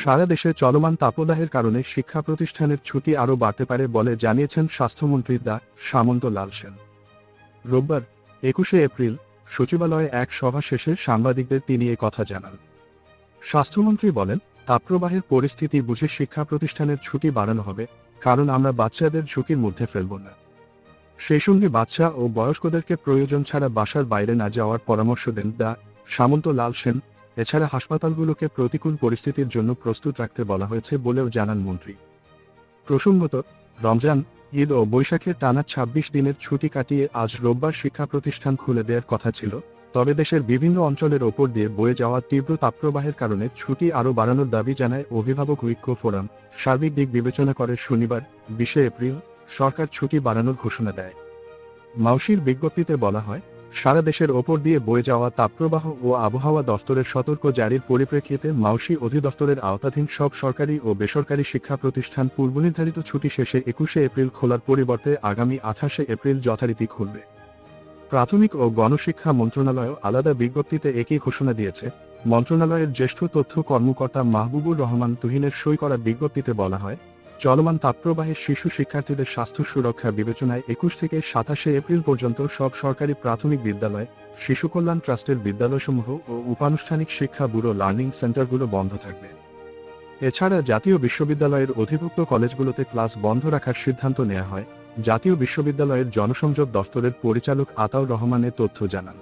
সারা দেশে চলমান তাপদাহের কারণে শিক্ষা প্রতিষ্ঠানের ছুটি আরও বাড়তে পারে বলে জানিয়েছেন স্বাস্থ্যমন্ত্রী ডা. সামন্ত লাল সেন। রোববার 21শে এপ্রিল সচিবালয়ে এক সভা শেষে সাংবাদিকদের তিনি এ কথা জানান। স্বাস্থ্যমন্ত্রী বলেন, তাপপ্রবাহের পরিস্থিতি বুঝে শিক্ষা প্রতিষ্ঠানের ছুটি বাড়ানো হবে, কারণ আমরা বাচ্চাদের ঝুঁকির মধ্যে ফেলব না। সেই সঙ্গে বাচ্চা ও বয়স্কদেরকে প্রয়োজন ছাড়া বাসার বাইরে না যাওয়ার পরামর্শ দেন ডা. সামন্ত লাল সেন। এছাড়া হাসপাতালগুলোকে প্রতিকূল পরিস্থিতির জন্য প্রস্তুত রাখতে বলা হয়েছে বলেও জানান মন্ত্রী। প্রসঙ্গত, রমজান, ঈদ ও বৈশাখের টানা ২৬ দিনের ছুটি কাটিয়ে আজ রোববার শিক্ষা প্রতিষ্ঠান খুলে দেওয়ার কথা ছিল, তবে দেশের বিভিন্ন অঞ্চলের ওপর দিয়ে বয়ে যাওয়া তীব্র তাপপ্রবাহের কারণে ছুটি আরও বাড়ানোর দাবি জানায় অভিভাবক ঐক্য ফোরাম। সার্বিক দিক বিবেচনা করে শনিবার ২০শে এপ্রিল সরকার ছুটি বাড়ানোর ঘোষণা দেয়। মাউশির বিজ্ঞপ্তিতে বলা হয়, সারা দেশের ওপর দিয়ে বয়ে যাওয়া তাপপ্রবাহ ও আবহাওয়া দফতরের সতর্ক জারির পরিপ্রেক্ষিতে মাউশি অধিদপ্তরের আওতাধীন সব সরকারি ও বেসরকারি শিক্ষা প্রতিষ্ঠান পূর্বনির্ধারিত ছুটি শেষে ২১শে এপ্রিল খোলার পরিবর্তে আগামী ২৮শে এপ্রিল যথারীতি খুলবে। প্রাথমিক ও গণশিক্ষা মন্ত্রণালয়ও আলাদা বিজ্ঞপ্তিতে একই ঘোষণা দিয়েছে। মন্ত্রণালয়ের জ্যেষ্ঠ তথ্য কর্মকর্তা মাহবুবুর রহমান তুহিনের সই করা বিজ্ঞপ্তিতে বলা হয়, চলমান তাপপ্রবাহে শিশু শিক্ষার্থীদের স্বাস্থ্য সুরক্ষা বিবেচনায় ২১ থেকে ২৭শে এপ্রিল পর্যন্ত সব সরকারি প্রাথমিক বিদ্যালয়, শিশু কল্যাণ ট্রাস্টের বিদ্যালয়সমূহ ও উপানুষ্ঠানিক শিক্ষা ব্যুরো লার্নিং সেন্টারগুলো বন্ধ থাকবে। এছাড়া জাতীয় বিশ্ববিদ্যালয়ের অধিভুক্ত কলেজগুলোতে ক্লাস বন্ধ রাখার সিদ্ধান্ত নেওয়া হয়। জাতীয় বিশ্ববিদ্যালয়ের জনসংযোগ দফতরের পরিচালক আতাউর রহমান এ তথ্য জানান।